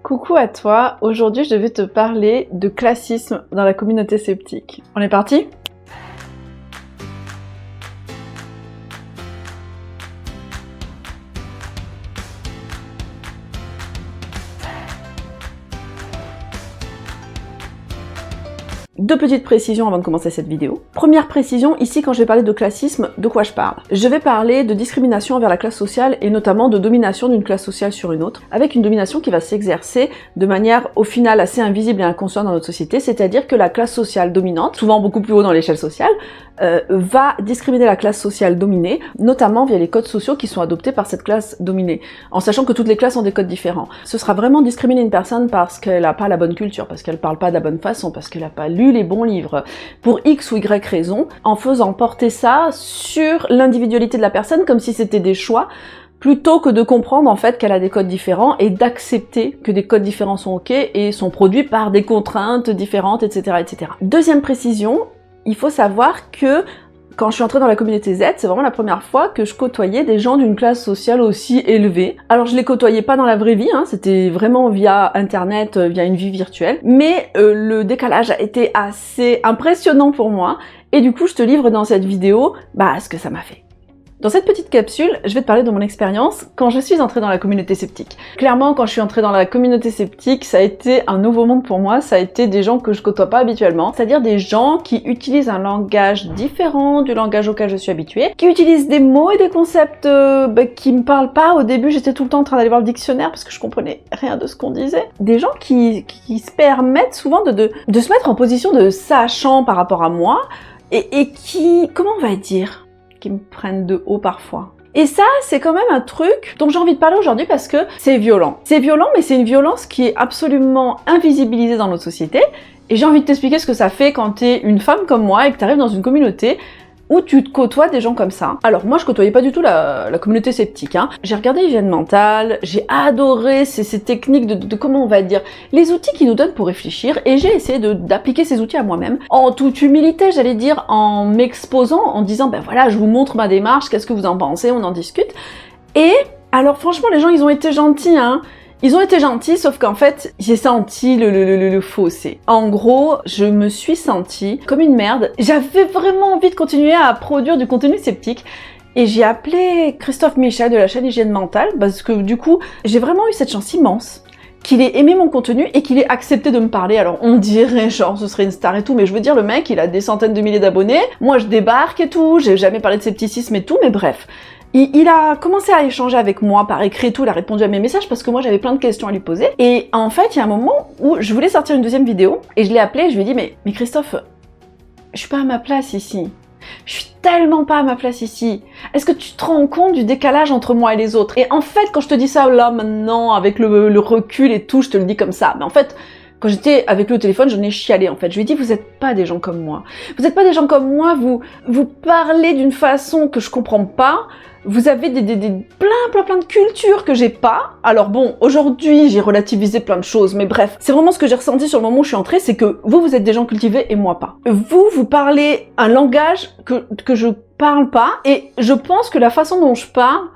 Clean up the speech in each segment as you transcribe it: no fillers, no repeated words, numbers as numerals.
Coucou à toi, aujourd'hui je vais te parler de classisme dans la communauté sceptique. On est parti ? Deux petites précisions avant de commencer cette vidéo. Première précision, ici quand je vais parler de classisme, de quoi je parle? Je vais parler de discrimination envers la classe sociale et notamment de domination d'une classe sociale sur une autre, avec une domination qui va s'exercer de manière au final assez invisible et inconsciente dans notre société, c'est-à-dire que la classe sociale dominante, souvent beaucoup plus haut dans l'échelle sociale, va discriminer la classe sociale dominée, notamment via les codes sociaux qui sont adoptés par cette classe dominée, en sachant que toutes les classes ont des codes différents. Ce sera vraiment discriminer une personne parce qu'elle n'a pas la bonne culture, parce qu'elle parle pas de la bonne façon, parce qu'elle n'a pas lu les bons livres, pour X ou Y raison, en faisant porter ça sur l'individualité de la personne comme si c'était des choix, plutôt que de comprendre en fait qu'elle a des codes différents et d'accepter que des codes différents sont ok et sont produits par des contraintes différentes, etc., etc. Deuxième précision, il faut savoir que quand je suis entrée dans la communauté Z, c'est vraiment la première fois que je côtoyais des gens d'une classe sociale aussi élevée. Alors je les côtoyais pas dans la vraie vie, hein, c'était vraiment via internet, via une vie virtuelle, mais le décalage a été assez impressionnant pour moi, et du coup je te livre dans cette vidéo ce que ça m'a fait. Dans cette petite capsule, je vais te parler de mon expérience quand je suis entrée dans la communauté sceptique. Clairement, quand je suis entrée dans la communauté sceptique, ça a été un nouveau monde pour moi, ça a été des gens que je côtoie pas habituellement, c'est-à-dire des gens qui utilisent un langage différent du langage auquel je suis habituée, qui utilisent des mots et des concepts qui me parlent pas. Au début, j'étais tout le temps en train d'aller voir le dictionnaire parce que je comprenais rien de ce qu'on disait. Des gens qui se permettent souvent de se mettre en position de sachant par rapport à moi et qui, comment on va dire, qui me prennent de haut parfois. Et ça, c'est quand même un truc dont j'ai envie de parler aujourd'hui parce que c'est violent. C'est violent, mais c'est une violence qui est absolument invisibilisée dans notre société. Et j'ai envie de t'expliquer ce que ça fait quand t'es une femme comme moi et que t'arrives dans une communauté où tu te côtoies des gens comme ça. Alors moi je côtoyais pas du tout la communauté sceptique, hein. J'ai regardé Hygiène Mentale, j'ai adoré ces techniques de comment on va dire, les outils qu'ils nous donnent pour réfléchir, et j'ai essayé d'appliquer ces outils à moi-même, en toute humilité j'allais dire, en m'exposant, en disant voilà je vous montre ma démarche, qu'est-ce que vous en pensez, on en discute. Et alors franchement les gens ils ont été gentils, hein. Ils ont été gentils, sauf qu'en fait, j'ai senti le fossé. En gros, je me suis sentie comme une merde. J'avais vraiment envie de continuer à produire du contenu sceptique. Et j'ai appelé Christophe Michel de la chaîne Hygiène Mentale, parce que du coup, j'ai vraiment eu cette chance immense qu'il ait aimé mon contenu et qu'il ait accepté de me parler. Alors on dirait genre ce serait une star et tout, mais je veux dire le mec il a des centaines de milliers d'abonnés, moi je débarque et tout, j'ai jamais parlé de scepticisme et tout, mais bref. Il a commencé à échanger avec moi par écrit et tout, il a répondu à mes messages parce que moi j'avais plein de questions à lui poser. Et en fait, il y a un moment où je voulais sortir une deuxième vidéo et je l'ai appelé et je lui ai dit mais Christophe, je suis pas à ma place ici. Je suis tellement pas à ma place ici. Est-ce que tu te rends compte du décalage entre moi et les autres? Et en fait, quand je te dis ça là maintenant, avec le recul et tout, je te le dis comme ça. Mais en fait, quand j'étais avec lui au téléphone, j'en ai chialé en fait. Je lui ai dit, vous êtes pas des gens comme moi. Vous êtes pas des gens comme moi, vous parlez d'une façon que je comprends pas. Vous avez plein de cultures que j'ai pas. Alors bon, aujourd'hui, j'ai relativisé plein de choses, mais bref. C'est vraiment ce que j'ai ressenti sur le moment où je suis entrée, c'est que vous êtes des gens cultivés et moi pas. Vous parlez un langage que je parle pas, et je pense que la façon dont je parle,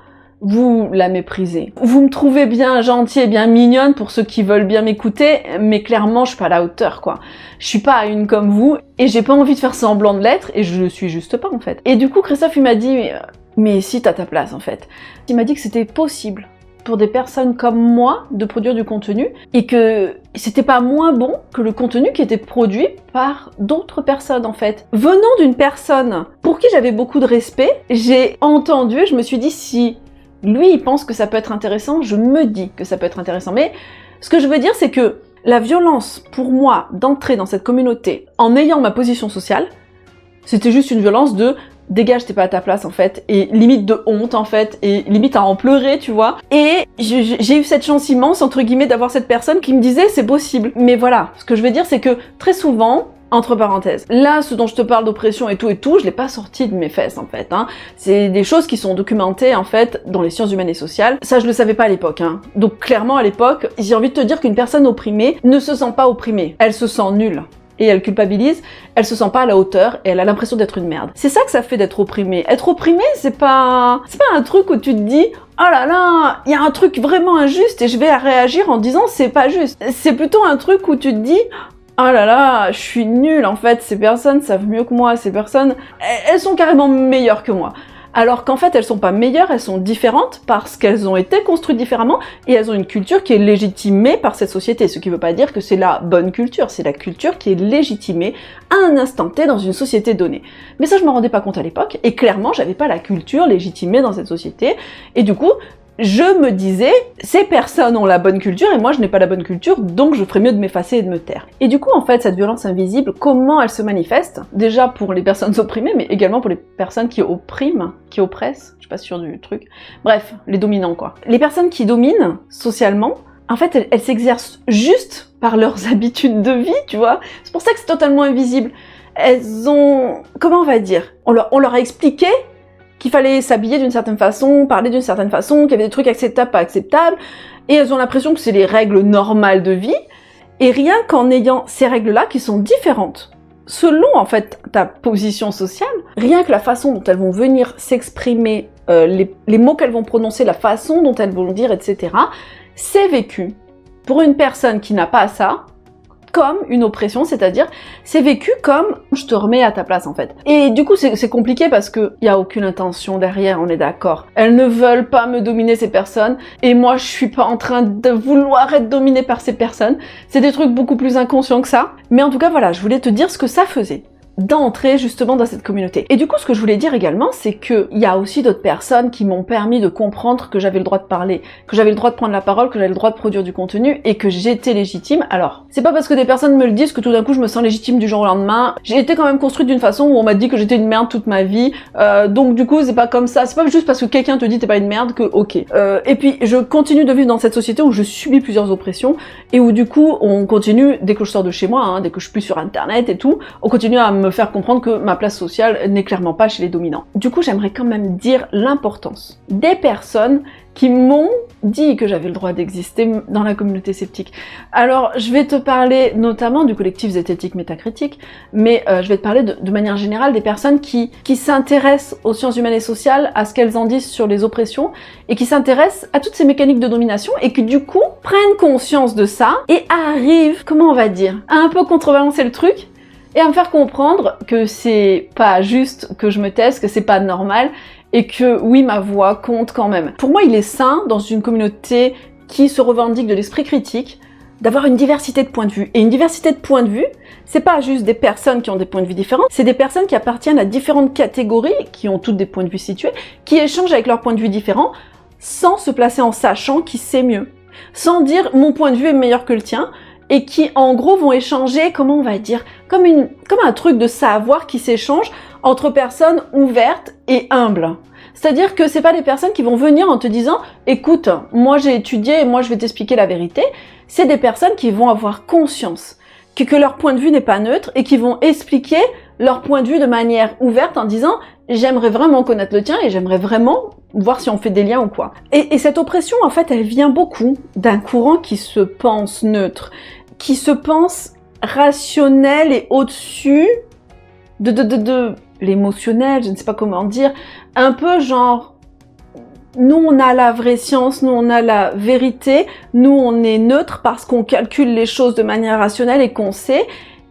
vous la méprisez. Vous me trouvez bien gentille et bien mignonne pour ceux qui veulent bien m'écouter, mais clairement, je suis pas à la hauteur, quoi. Je suis pas une comme vous, et j'ai pas envie de faire semblant de l'être, et je le suis juste pas, en fait. Et du coup, Christophe, il m'a dit, mais si t'as ta place, en fait. Il m'a dit que c'était possible pour des personnes comme moi de produire du contenu, et que c'était pas moins bon que le contenu qui était produit par d'autres personnes, en fait. Venant d'une personne pour qui j'avais beaucoup de respect, j'ai entendu, et je me suis dit, si lui, il pense que ça peut être intéressant, je me dis que ça peut être intéressant. Mais ce que je veux dire, c'est que la violence, pour moi, d'entrer dans cette communauté en ayant ma position sociale, c'était juste une violence de « dégage, t'es pas à ta place, en fait », et limite de honte, en fait, et limite à en pleurer, tu vois. Et j'ai eu cette chance immense, entre guillemets, d'avoir cette personne qui me disait « c'est possible ». Mais voilà, ce que je veux dire, c'est que très souvent, entre parenthèses, là, ce dont je te parle d'oppression et tout, je l'ai pas sorti de mes fesses, en fait, hein. C'est des choses qui sont documentées, en fait, dans les sciences humaines et sociales. Ça, je le savais pas à l'époque, hein. Donc, clairement, à l'époque, j'ai envie de te dire qu'une personne opprimée ne se sent pas opprimée. Elle se sent nulle. et elle culpabilise, elle se sent pas à la hauteur et elle a l'impression d'être une merde. C'est ça que ça fait d'être opprimé. Être opprimé, c'est pas un truc où tu te dis oh là là, il y a un truc vraiment injuste et je vais réagir en disant c'est pas juste. C'est plutôt un truc où tu te dis oh là là, je suis nulle en fait, ces personnes savent mieux que moi, ces personnes, elles sont carrément meilleures que moi. Alors qu'en fait, elles sont pas meilleures, elles sont différentes parce qu'elles ont été construites différemment et elles ont une culture qui est légitimée par cette société. Ce qui veut pas dire que c'est la bonne culture, c'est la culture qui est légitimée à un instant T dans une société donnée. Mais ça, je m'en rendais pas compte à l'époque et clairement, j'avais pas la culture légitimée dans cette société et du coup, je me disais, ces personnes ont la bonne culture et moi je n'ai pas la bonne culture, donc je ferais mieux de m'effacer et de me taire. Et du coup, en fait, cette violence invisible, comment elle se manifeste? Déjà pour les personnes opprimées, mais également pour les personnes qui oppriment, qui oppressent, je suis pas sûre du truc. Bref, les dominants quoi. Les personnes qui dominent socialement, en fait, elles s'exercent juste par leurs habitudes de vie, tu vois. C'est pour ça que c'est totalement invisible. Elles ont, comment on va dire, on leur a expliqué qu'il fallait s'habiller d'une certaine façon, parler d'une certaine façon, qu'il y avait des trucs acceptables, pas acceptables, et elles ont l'impression que c'est les règles normales de vie, et rien qu'en ayant ces règles-là qui sont différentes, selon en fait ta position sociale, rien que la façon dont elles vont venir s'exprimer, les mots qu'elles vont prononcer, la façon dont elles vont le dire, etc., c'est vécu pour une personne qui n'a pas ça, comme une oppression, c'est-à-dire c'est vécu comme je te remets à ta place en fait. Et du coup c'est compliqué parce que y a aucune intention derrière, on est d'accord. Elles ne veulent pas me dominer ces personnes et moi je suis pas en train de vouloir être dominée par ces personnes. C'est des trucs beaucoup plus inconscients que ça. Mais en tout cas voilà, je voulais te dire ce que ça faisait d'entrer justement dans cette communauté. Et du coup, ce que je voulais dire également, c'est que il y a aussi d'autres personnes qui m'ont permis de comprendre que j'avais le droit de parler, que j'avais le droit de prendre la parole, que j'avais le droit de produire du contenu et que j'étais légitime. Alors, c'est pas parce que des personnes me le disent que tout d'un coup je me sens légitime du jour au lendemain. J'ai été quand même construite d'une façon où on m'a dit que j'étais une merde toute ma vie. Donc du coup, c'est pas comme ça. C'est pas juste parce que quelqu'un te dit t'es pas une merde que ok. Et puis, je continue de vivre dans cette société où je subis plusieurs oppressions et où du coup, on continue, dès que je sors de chez moi, hein, dès que je suis plus sur internet et tout, on continue à me faire comprendre que ma place sociale n'est clairement pas chez les dominants. Du coup, j'aimerais quand même dire l'importance des personnes qui m'ont dit que j'avais le droit d'exister dans la communauté sceptique. Alors, je vais te parler notamment du collectif Zététique Métacritique, mais je vais te parler de manière générale des personnes qui s'intéressent aux sciences humaines et sociales, à ce qu'elles en disent sur les oppressions, et qui s'intéressent à toutes ces mécaniques de domination, et qui du coup prennent conscience de ça, et arrivent, comment on va dire, à un peu contrebalancer le truc, et à me faire comprendre que c'est pas juste que je me taise, que c'est pas normal, et que oui, ma voix compte quand même. Pour moi, il est sain, dans une communauté qui se revendique de l'esprit critique, d'avoir une diversité de points de vue. Et une diversité de points de vue, c'est pas juste des personnes qui ont des points de vue différents, c'est des personnes qui appartiennent à différentes catégories, qui ont toutes des points de vue situés, qui échangent avec leurs points de vue différents, sans se placer en sachant qui sait mieux. Sans dire « mon point de vue est meilleur que le tien », et qui en gros vont échanger, comment on va dire, comme un truc de savoir qui s'échange entre personnes ouvertes et humbles. C'est-à-dire que c'est pas des personnes qui vont venir en te disant « écoute, moi j'ai étudié et moi je vais t'expliquer la vérité », c'est des personnes qui vont avoir conscience que leur point de vue n'est pas neutre et qui vont expliquer leur point de vue de manière ouverte en disant « j'aimerais vraiment connaître le tien et j'aimerais vraiment voir si on fait des liens ou quoi ». Et cette oppression, en fait, elle vient beaucoup d'un courant qui se pense neutre, qui se pense rationnel et au-dessus de l'émotionnel, je ne sais pas comment dire, un peu genre nous on a la vraie science, nous on a la vérité, nous on est neutre parce qu'on calcule les choses de manière rationnelle et qu'on sait,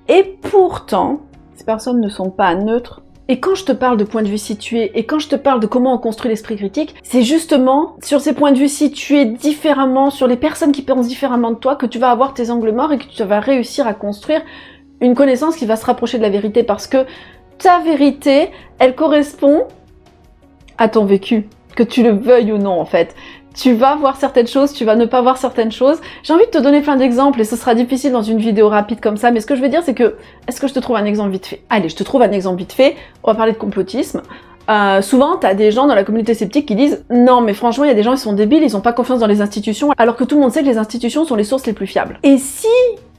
et pourtant ces personnes ne sont pas neutres. Et quand je te parle de points de vue situés, et quand je te parle de comment on construit l'esprit critique, c'est justement sur ces points de vue situés différemment, sur les personnes qui pensent différemment de toi, que tu vas avoir tes angles morts et que tu vas réussir à construire une connaissance qui va se rapprocher de la vérité, parce que ta vérité, elle correspond à ton vécu, que tu le veuilles ou non en fait. Tu vas voir certaines choses, tu vas ne pas voir certaines choses. J'ai envie de te donner plein d'exemples et ce sera difficile dans une vidéo rapide comme ça, mais ce que je veux dire c'est que, est-ce que je te trouve un exemple vite fait? Allez, je te trouve un exemple vite fait, on va parler de complotisme. Souvent, t'as des gens dans la communauté sceptique qui disent « Non, mais franchement, il y a des gens, ils sont débiles, ils ont pas confiance dans les institutions, alors que tout le monde sait que les institutions sont les sources les plus fiables. » Et si,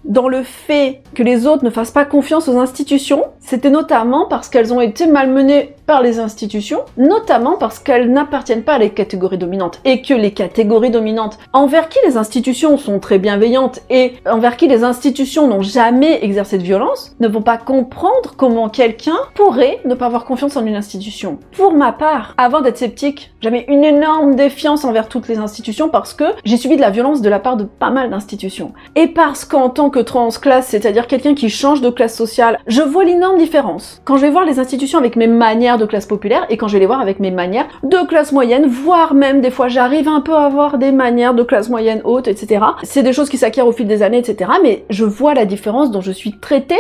dans le fait que les autres ne fassent pas confiance aux institutions, c'était notamment parce qu'elles ont été malmenées par les institutions, notamment parce qu'elles n'appartiennent pas à les catégories dominantes, et que les catégories dominantes, envers qui les institutions sont très bienveillantes, et envers qui les institutions n'ont jamais exercé de violence, ne vont pas comprendre comment quelqu'un pourrait ne pas avoir confiance en une institution. Pour ma part, avant d'être sceptique, j'avais une énorme défiance envers toutes les institutions parce que j'ai subi de la violence de la part de pas mal d'institutions. Et parce qu'en tant que transclasse, c'est-à-dire quelqu'un qui change de classe sociale, je vois l'énorme différence. Quand je vais voir les institutions avec mes manières de classe populaire et quand je vais les voir avec mes manières de classe moyenne, voire même des fois j'arrive un peu à avoir des manières de classe moyenne haute, etc. C'est des choses qui s'acquièrent au fil des années, etc. Mais je vois la différence dont je suis traitée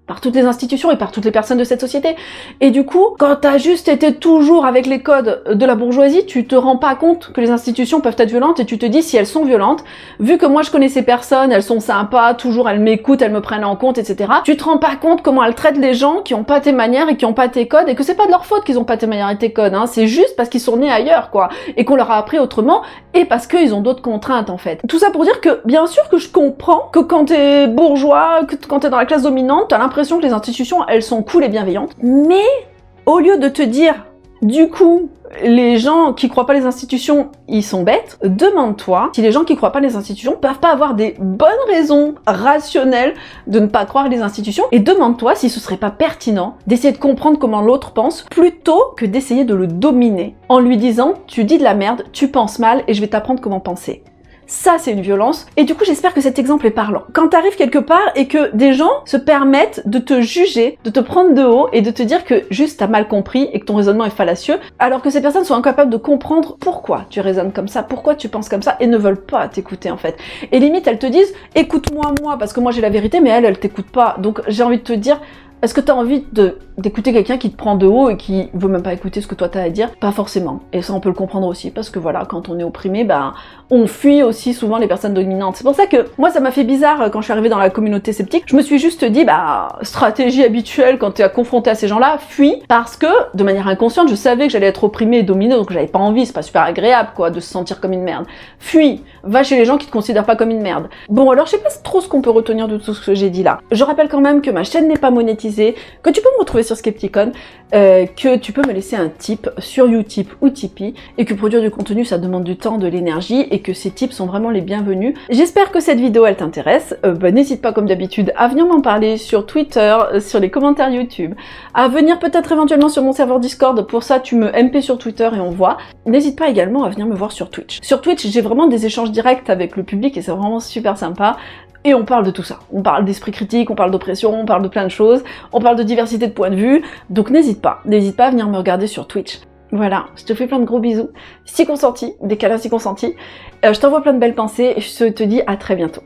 par toutes les institutions et par toutes les personnes de cette société. Et du coup, quand t'as juste été toujours avec les codes de la bourgeoisie, tu te rends pas compte que les institutions peuvent être violentes et tu te dis si elles sont violentes, vu que moi je connais ces personnes, elles sont sympas, toujours elles m'écoutent, elles me prennent en compte, etc. Tu te rends pas compte comment elles traitent les gens qui ont pas tes manières et qui ont pas tes codes et que c'est pas de leur faute qu'ils ont pas tes manières et tes codes, hein. C'est juste parce qu'ils sont nés ailleurs, quoi, et qu'on leur a appris autrement et parce qu'ils ont d'autres contraintes, en fait. Tout ça pour dire que, bien sûr que je comprends que quand t'es bourgeois, que quand t'es dans la classe dominante, t'as l'impression que les institutions, elles sont cool et bienveillantes, mais au lieu de te dire, du coup, les gens qui croient pas les institutions, ils sont bêtes, demande-toi si les gens qui croient pas les institutions peuvent pas avoir des bonnes raisons rationnelles de ne pas croire les institutions, et demande-toi si ce serait pas pertinent d'essayer de comprendre comment l'autre pense, plutôt que d'essayer de le dominer, en lui disant, tu dis de la merde, tu penses mal, et je vais t'apprendre comment penser. Ça, c'est une violence. Et du coup, j'espère que cet exemple est parlant. Quand t'arrives quelque part et que des gens se permettent de te juger, de te prendre de haut et de te dire que juste t'as mal compris et que ton raisonnement est fallacieux, alors que ces personnes sont incapables de comprendre pourquoi tu raisonnes comme ça, pourquoi tu penses comme ça, et ne veulent pas t'écouter, en fait. Et limite, elles te disent, écoute-moi, moi, parce que moi j'ai la vérité, mais elle t'écoute pas. Donc j'ai envie de te dire, est-ce que t'as envie d'écouter quelqu'un qui te prend de haut et qui veut même pas écouter ce que toi t'as à dire? Pas forcément. Et ça, on peut le comprendre aussi, parce que voilà, quand on est opprimé, bah, on fuit aussi souvent les personnes dominantes. C'est pour ça que, moi, ça m'a fait bizarre quand je suis arrivée dans la communauté sceptique. Je me suis juste dit, bah, stratégie habituelle quand t'es confronté à ces gens-là, fuis, parce que, de manière inconsciente, je savais que j'allais être opprimée et dominée, donc j'avais pas envie, c'est pas super agréable, quoi, de se sentir comme une merde. Fuis, va chez les gens qui te considèrent pas comme une merde. Bon, alors, je sais pas trop ce qu'on peut retenir de tout ce que j'ai dit là. Je rappelle quand même que ma chaîne n'est pas monétisée, que tu peux me retrouver sur Skepticon, que tu peux me laisser un tip sur Utip ou Tipeee, et que produire du contenu ça demande du temps, de l'énergie, et que ces tips sont vraiment les bienvenus. J'espère que cette vidéo elle t'intéresse, n'hésite pas comme d'habitude à venir m'en parler sur Twitter, sur les commentaires YouTube, à venir peut-être éventuellement sur mon serveur Discord, pour ça tu me MP sur Twitter et on voit. N'hésite pas également à venir me voir sur Twitch. Sur Twitch j'ai vraiment des échanges directs avec le public et c'est vraiment super sympa. Et on parle de tout ça. On parle d'esprit critique, on parle d'oppression, on parle de plein de choses, on parle de diversité de points de vue, donc n'hésite pas à venir me regarder sur Twitch. Voilà, je te fais plein de gros bisous, si consenti, des câlins si consentis, je t'envoie plein de belles pensées, et je te dis à très bientôt.